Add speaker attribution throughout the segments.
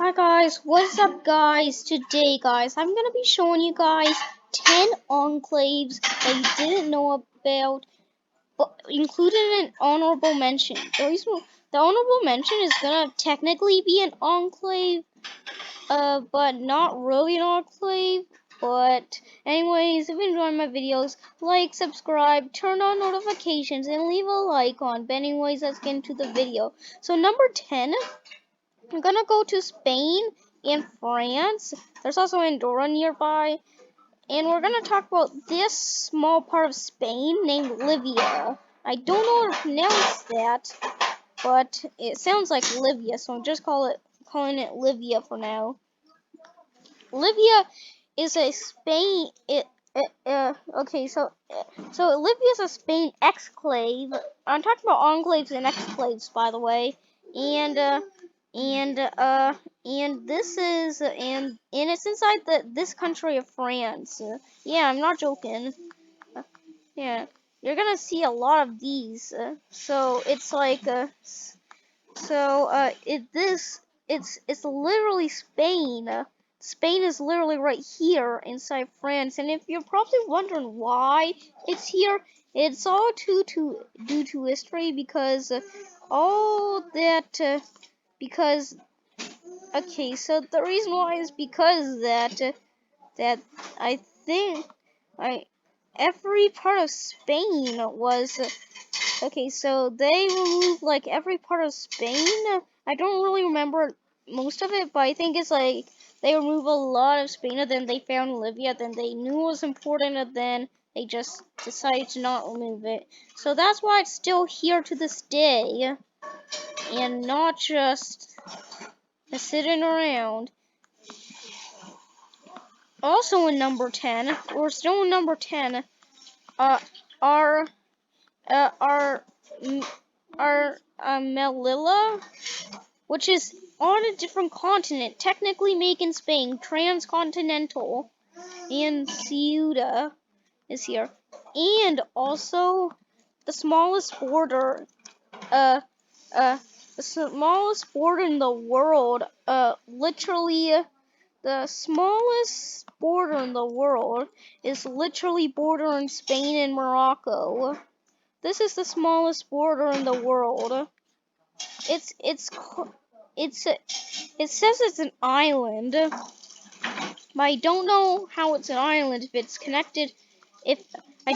Speaker 1: Hi guys, what's up guys? Today guys, I'm gonna be showing you guys 10 enclaves that you didn't know about, but included an honorable mention. The honorable mention is gonna technically be an enclave, but not really an enclave. But anyways, if you enjoy my videos, like, subscribe, turn on notifications, and leave a like on. But anyways, let's get into the video. So number 10. I'm gonna go to Spain and France. There's also Andorra nearby. And we're gonna talk about this small part of Spain named Libya. I don't know how to pronounce that, but it sounds like Libya, so I'm just calling it Libya for now. Libya is a Spain. Okay, so Libya is a Spain exclave. I'm talking about enclaves and exclaves, by the way, and this is and it's inside this country of France. Yeah, I'm not joking. Yeah, you're gonna see a lot of these. So it's like it's literally Spain. Spain is literally right here inside France, and if you're probably wondering why it's here, it's all due to history because all that because okay, so the reason why is because that I think I every part of Spain was okay, so they removed like every part of Spain. I don't really remember most of it, but I think it's like they removed a lot of Spain and then they found Libya, then they knew it was important and then they just decided to not remove it. So that's why it's still here to this day and not just sitting around. Also in number 10, we're still in number 10, our Melilla, which is on a different continent, technically making Spain transcontinental, and Ceuta is here, and also the smallest border, the smallest border in the world, literally. The smallest border in the world is literally bordering Spain and Morocco. This is the smallest border in the world. It says it's an island, but I don't know how it's an island if it's connected. If I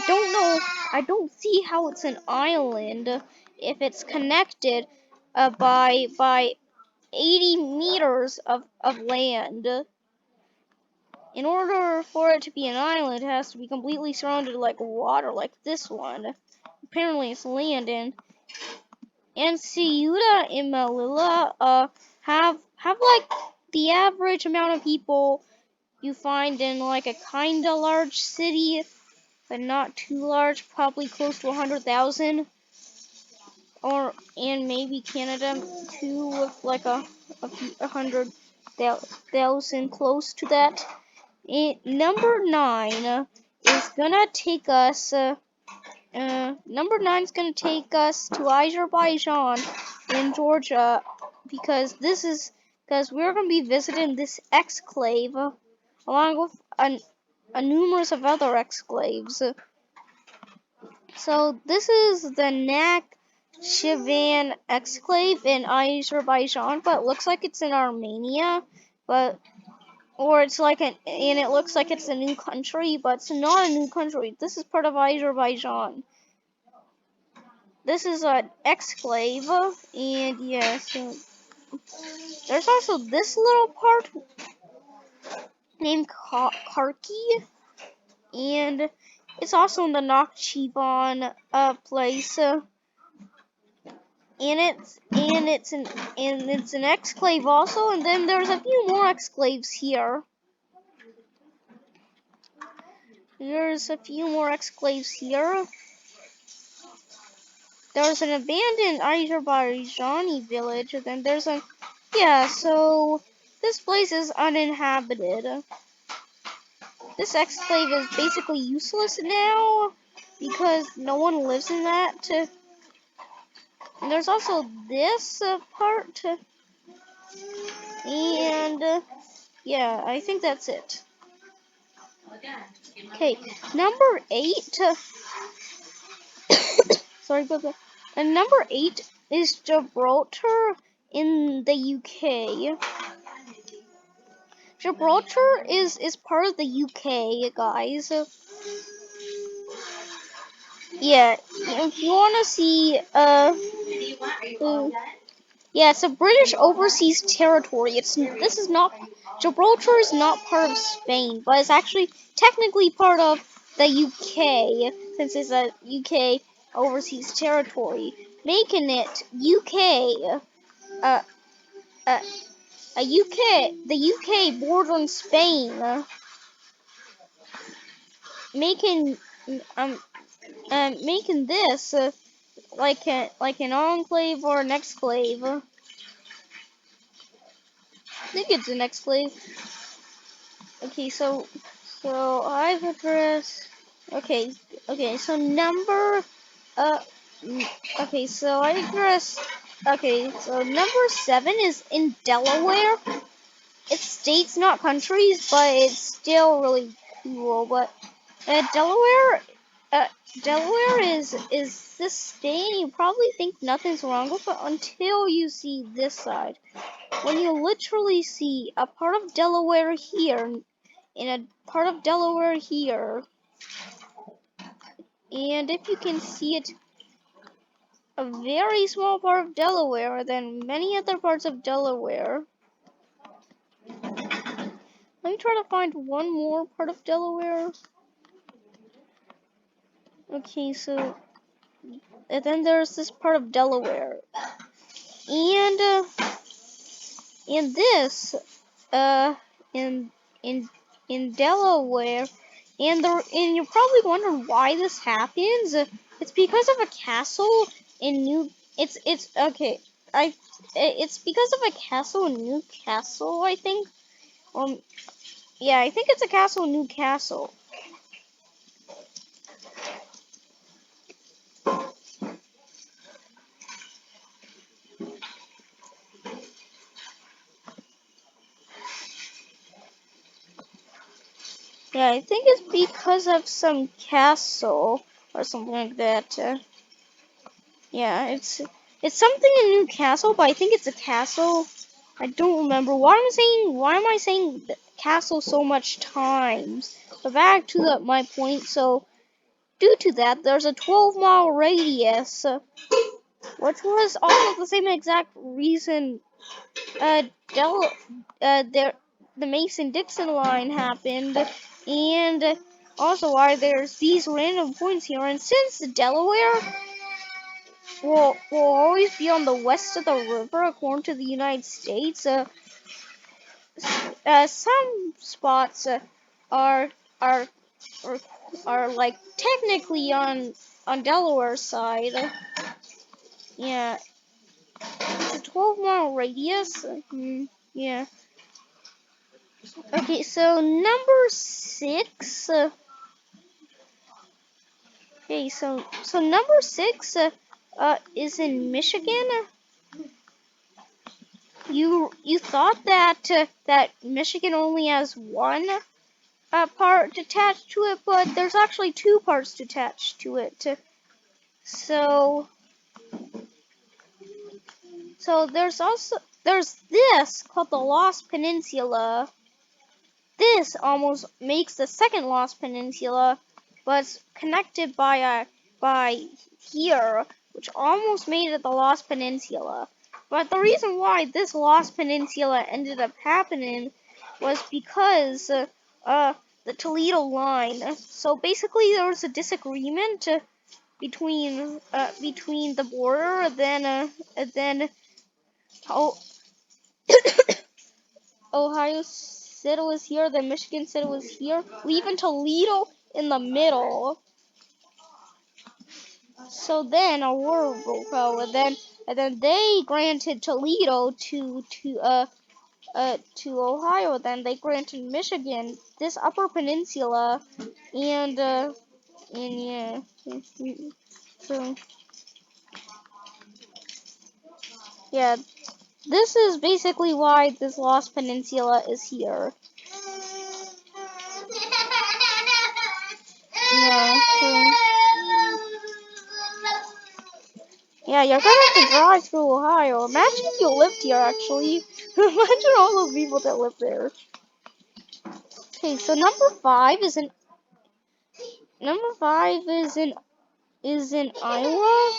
Speaker 1: don't see how it's an island if it's connected by 80 meters of land. In order for it to be an island, it has to be completely surrounded like water, like this one. Apparently, it's land, and Ceuta and Melilla have like the average amount of people you find in like a kinda large city, but not too large, probably close to 100,000, and maybe Canada too, with like a 100,000 close to that. Number 9 is gonna take us. Number 9 is gonna take us to Azerbaijan in Georgia because we're gonna be visiting this exclave along with a numerous of other exclaves. So this is the Nakhchivan exclave in Azerbaijan, but it looks like it's in Armenia, or it's like and it looks like it's a new country, but it's not a new country. This is part of Azerbaijan. This is an exclave, and yeah, so there's also this little part named Kharki, and it's also in the Nakhchivan place, and it's an exclave also, and then there's a few more exclaves here. There's a few more exclaves here. There's an abandoned Azerbaijani village, and then there's so this place is uninhabited. This exclave is basically useless now because no one lives in that. And there's also this part. And yeah, I think that's it. Okay, number 8. Sorry about that. And number 8 is Gibraltar in the UK. Gibraltar is part of the UK, guys. Yeah, if you want to see, yeah, it's a British overseas territory. This is not, Gibraltar is not part of Spain, but it's actually technically part of the UK, since it's a UK overseas territory, making it UK, uh, uh, the UK bordering Spain, making, um, making this like an enclave or an exclave. I think it's an exclave. Okay, so I've addressed. Okay, so number. Uh, okay, so I addressed. Okay, so number 7 is in Delaware. It's states, not countries, but it's still really cool. But Delaware, uh, Delaware is this state. You probably think nothing's wrong with it until you see this side. When you literally see a part of Delaware here, in a part of Delaware here, and if you can see it, a very small part of Delaware than many other parts of Delaware. Let me try to find one more part of Delaware. Okay, so and then there's this part of Delaware, and this in in Delaware, and you're probably wondering why this happens. It's because of a castle in New. It's okay. It's because of a castle in Newcastle, I think. Yeah, I think it's a castle in Newcastle. Yeah, I think it's because of some castle or something like that. Yeah, it's something in Newcastle, but I think it's a castle. I don't remember. Why am I saying castle so much times? But back to my point. So due to that, there's a 12-mile radius, which was also the same exact reason Del there the Mason-Dixon line happened, and also why there's these random points here. And since Delaware will always be on the west of the river, according to the United States, some spots are are are are like technically on Delaware's side. Yeah, it's a 12-mile radius. Yeah. Okay, so number 6. Okay, so number 6 is in Michigan. You thought that Michigan only has one part attached to it, but there's actually 2 parts attached to it. So there's this called the Lost Peninsula. This almost makes the second Lost Peninsula, but it's connected by here, which almost made it the Lost Peninsula. But the reason why this Lost Peninsula ended up happening was because the Toledo line. So basically, there was a disagreement between the border, and then oh, Ohio said it was here, then Michigan said it was here, leaving Toledo in the middle. So then a war broke out, and then they granted Toledo to Ohio. Then they granted Michigan this Upper Peninsula, and yeah, so yeah. this is basically why this Lost Peninsula is here. Yeah. Yeah, you're gonna have to drive through Ohio. Imagine if you lived here, actually. Imagine all the people that live there. Okay, so number five is in Iowa.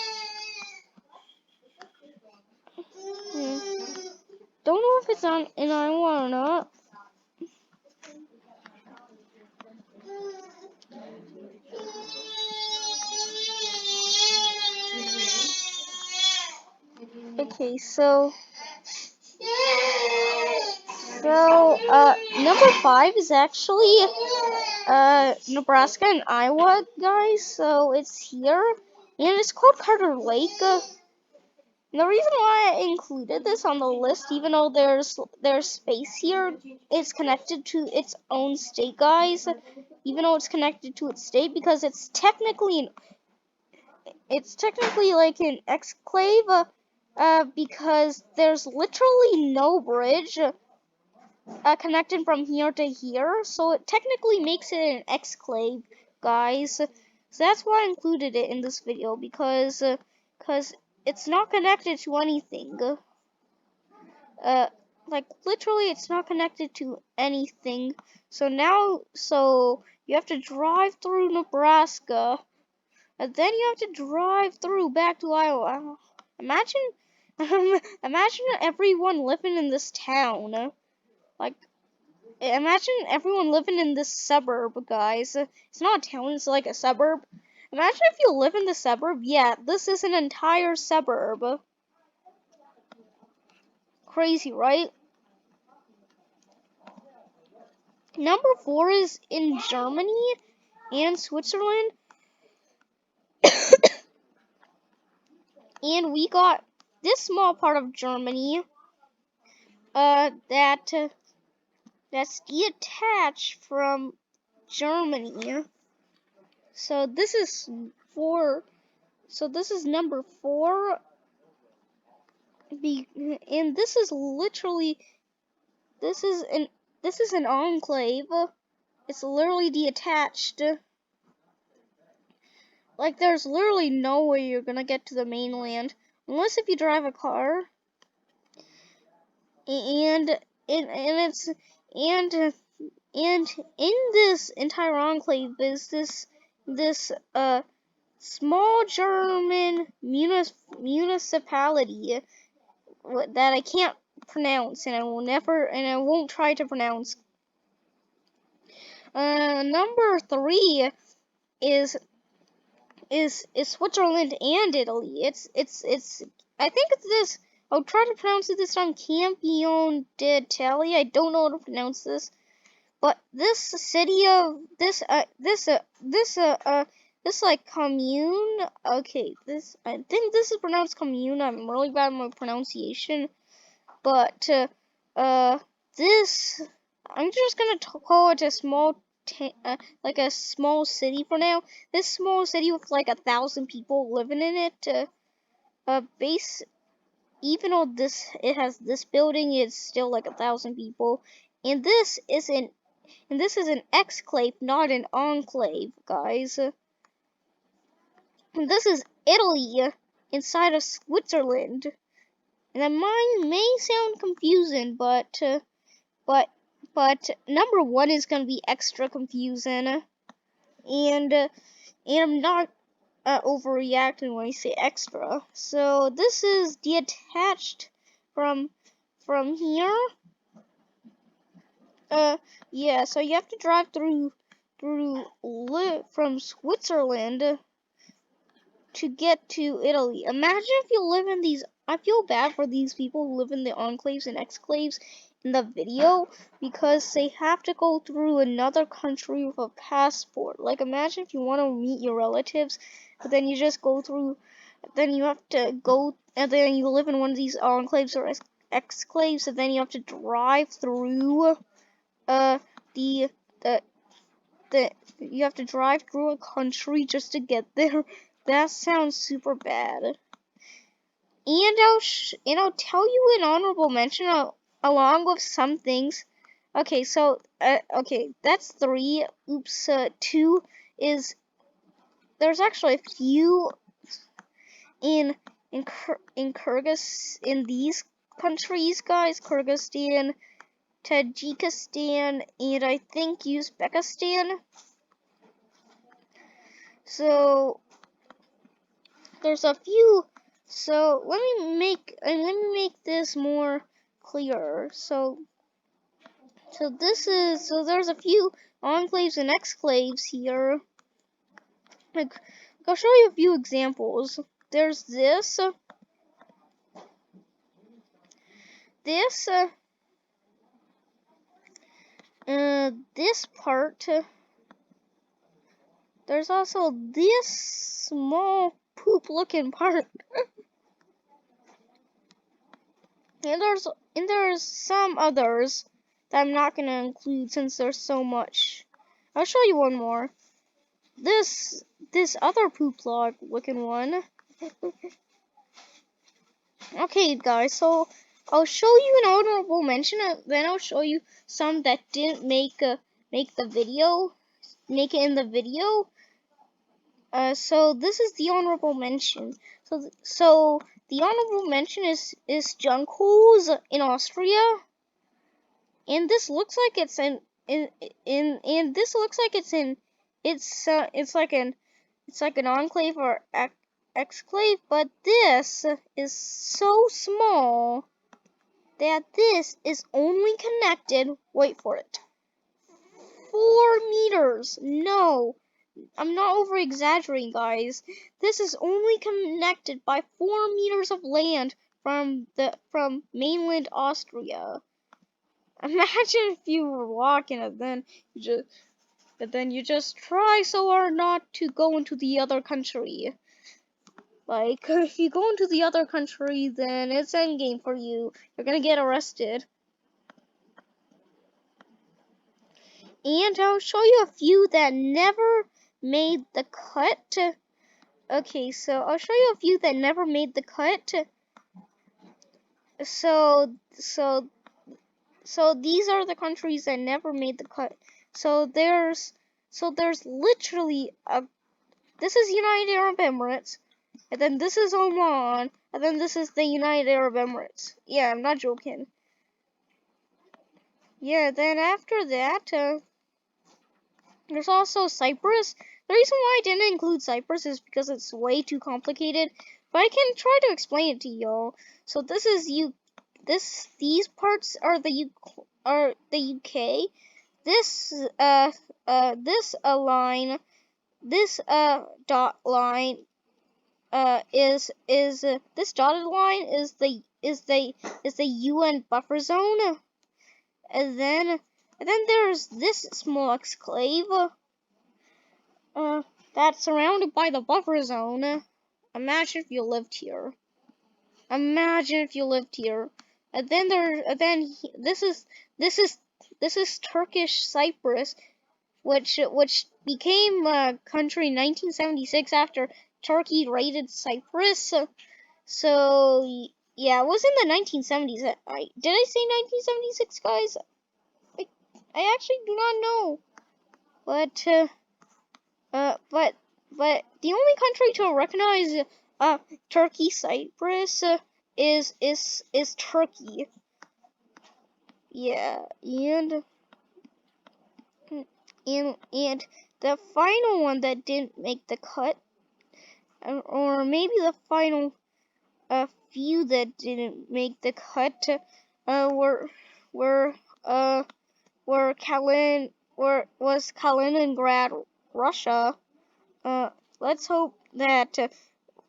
Speaker 1: Hmm. Don't know if it's in Iowa or not. Okay, number five is actually Nebraska and Iowa, guys. So it's here, and it's called Carter Lake. And the reason why I included this on the list, even though there's space here, it's connected to its own state, guys. Even though it's connected to its state, because it's technically like an exclave, because there's literally no bridge connecting from here to here, so it technically makes it an exclave, guys. So that's why I included it in this video, because it's not connected to anything. Like literally, it's not connected to anything. So you have to drive through Nebraska, and then you have to drive through back to Iowa. Imagine, imagine everyone living in this town. Like, imagine everyone living in this suburb, guys. It's not a town, it's like a suburb. Imagine if you live in the suburb. Yeah, this is an entire suburb. Crazy, right? Number four is in Germany and Switzerland. And we got this small part of Germany that's detached from Germany. So this is four. So this is number four. And this is literally this is an enclave. It's literally detached. Like there's literally no way you're gonna get to the mainland unless if you drive a car. And it's and in this entire enclave is this small German municipality that I can't pronounce, and I won't try to pronounce. Number three is Switzerland and Italy. It's I think it's this. I'll try to pronounce it this time. Campione d'Italia. I don't know how to pronounce this, but this city of this like commune. Okay, I think this is pronounced commune. I'm really bad at my pronunciation, but this I'm just gonna call it a small like a small city for now. This small city with like 1,000 people living in it. Base Even though it has this building, it's still like 1,000 people, and this is an exclave, not an enclave, guys. And this is Italy inside of Switzerland, and that may sound confusing, but number one is gonna be extra confusing, and I'm not overreacting when I say extra. So this is detached from here. Yeah. So you have to drive through from Switzerland to get to Italy. Imagine if you live in these. I feel bad for these people who live in the enclaves and exclaves in the video, because they have to go through another country with a passport. Like, imagine if you want to meet your relatives, but then you just go through. Then you have to go, and then you live in one of these enclaves or exclaves, and then you have to drive through the you have to drive through a country just to get there. That sounds super bad. And I'll tell you an honorable mention along with some things. Okay, so okay, that's 3. Oops, 2 is there's actually a few in Kyrgyz in these countries, guys. Kyrgyzstan, Tajikistan, and I think Uzbekistan. So there's a few. So let me make this more clear. So there's a few enclaves and exclaves here. Like, I'll show you a few examples. There's this this part. There's also this small poop-looking part, and there's some others that I'm not gonna include since there's so much. I'll show you one more. This other poop looking one. Okay, guys. So I'll show you an honorable mention. Then I'll show you some that didn't make it in the video. So this is the honorable mention. So the honorable mention is junk holes in Austria, and this looks like it's and this looks like it's like an enclave or exclave, but this is so small that this is only connected. Wait for it. 4 meters. No. I'm not over exaggerating, guys. This is only connected by 4 meters of land from mainland Austria. Imagine if you were walking and then you just try so hard not to go into the other country. Like, if you go into the other country, then it's endgame for you. You're gonna get arrested. And I'll show you a few that never made the cut. Okay, so I'll show you a few that never made the cut. So these are the countries that never made the cut. So there's literally this is United Arab Emirates, and then this is Oman, and then this is the United Arab Emirates. Yeah, I'm not joking. Yeah, then after that, there's also Cyprus. The reason why I didn't include Cyprus is because it's way too complicated, but I can try to explain it to y'all. So this is these parts are the UK. This line, this dot line is this dotted line is the UN buffer zone, and then there's this small exclave that's surrounded by the buffer zone. Imagine if you lived here. Imagine if you lived here. And then this is Turkish Cyprus, which became a country in 1976 after Turkey raided Cyprus. So yeah, it was in the 1970s. Did I say 1976, guys? I actually do not know. But the only country to recognize Turkey Cyprus is Turkey. Yeah, and the final one that didn't make the cut, or maybe the final few that didn't make the cut, were Kaliningrad, Russia. Let's hope that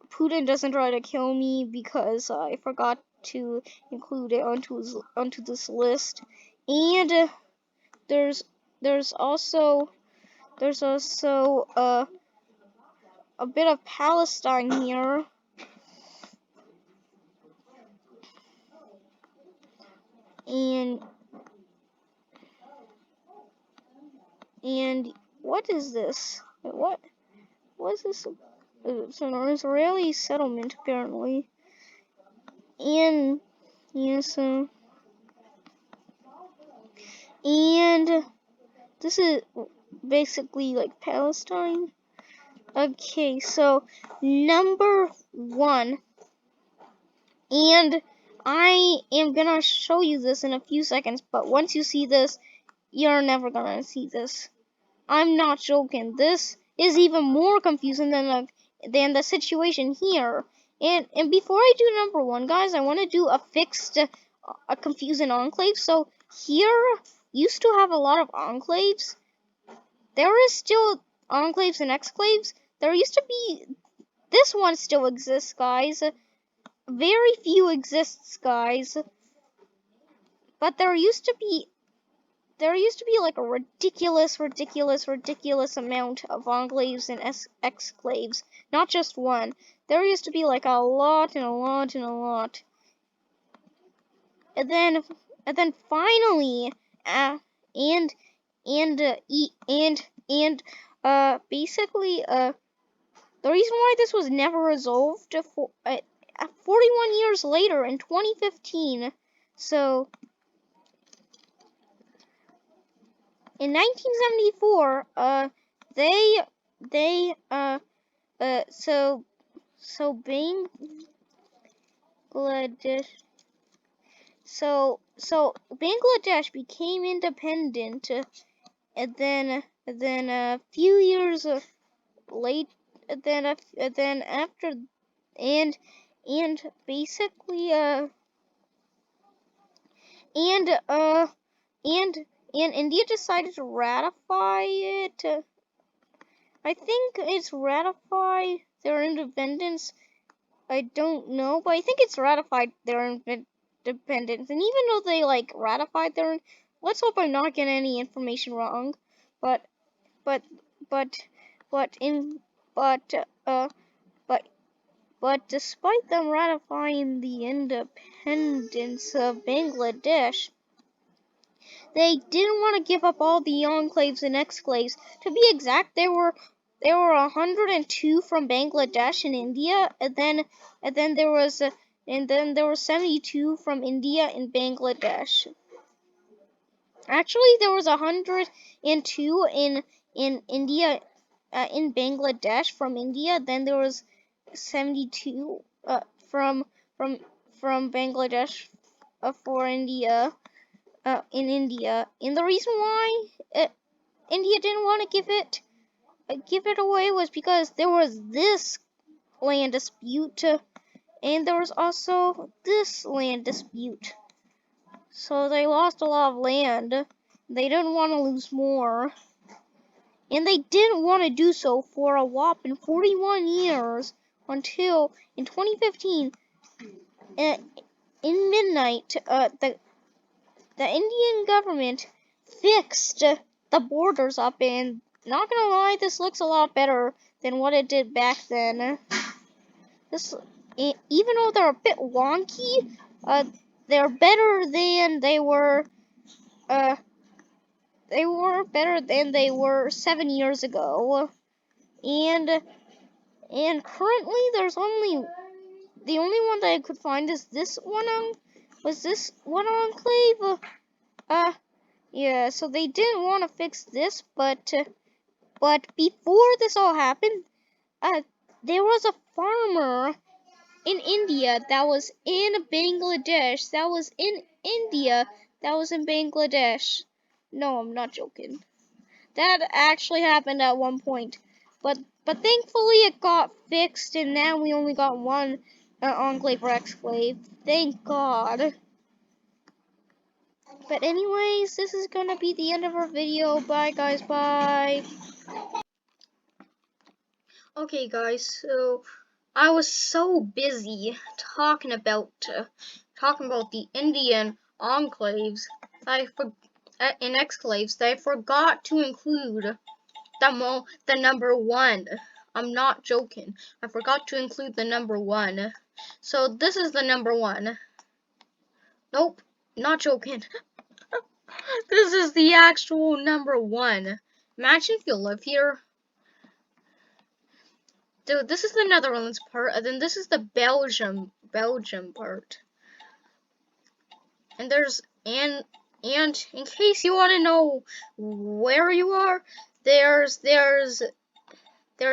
Speaker 1: Putin doesn't try to kill me because I forgot to include it onto this list. And there's also a bit of Palestine here. And what is this? What is this? It's an Israeli settlement, apparently. and yeah, so and this is basically like Palestine. Okay, so number 1, and I am gonna show you this in a few seconds, but once you see this, you're never gonna see this. I'm not joking. This is even more confusing than the situation here. And before I do number 1, guys, I want to do a fixed, a confusing enclave. So here used to have a lot of enclaves. There is still enclaves and exclaves. There used to be, this one still exists, guys. Very few exists, guys. But there used to be like a ridiculous amount of enclaves and exclaves. Not just one. There used to be like a lot and a lot and a lot. And then finally, basically, the reason why this was never resolved for 41 years later in 2015. So in 1974, so Bangladesh, so Bangladesh became independent, and then a few years late, then after, and basically and India decided to ratify it. I think it's ratify their independence. I don't know, but I think it's ratified their independence. And even though they like ratified their, let's hope I'm not getting any information wrong. But but but but in but but despite them ratifying the independence of Bangladesh, they didn't want to give up all the enclaves and exclaves. To be exact, there were 102 from Bangladesh and India, and then there was 72 from India and Bangladesh. Actually, there was 102 in India, in Bangladesh from India. Then there was 72 from Bangladesh for India. In India, and the reason why India didn't want to give it away was because there was this land dispute, and there was also this land dispute. So they lost a lot of land. They didn't want to lose more, and they didn't want to do so for a whopping 41 years until in 2015, in midnight, the Indian government fixed the borders up, and not gonna lie, this looks a lot better than what it did back then. This, even though they're a bit wonky, they're better than they were. They were better than they were 7 years ago, and currently there's only the only one that I could find is this one. Was this one enclave? Yeah, so they didn't want to fix this, but before this all happened, there was a farmer in India that was in Bangladesh. That was in India. That was in Bangladesh. No, I'm not joking. That actually happened at one point, but thankfully it got fixed, and now we only got one enclave or exclave. Thank God. But anyways, this is gonna be the end of our video. Bye guys, bye. Okay guys, so I was so busy talking about the Indian enclaves in exclaves that I forgot to include the number 1. I'm not joking. I forgot to include the number 1. So this is the number 1. Nope, not joking. This is the actual number 1. Imagine if you live here. Dude, this is the Netherlands part, and then this is the Belgium part. And there's and in case you want to know where you are, there's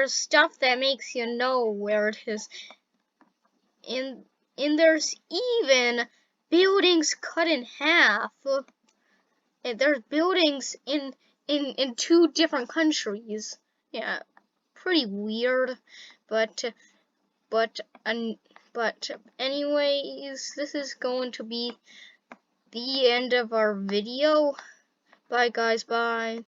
Speaker 1: stuff that makes you know where it is. And there's even buildings cut in half. And there's buildings in two different countries. Yeah, pretty weird, but but but anyways, this is going to be the end of our video. Bye guys, bye.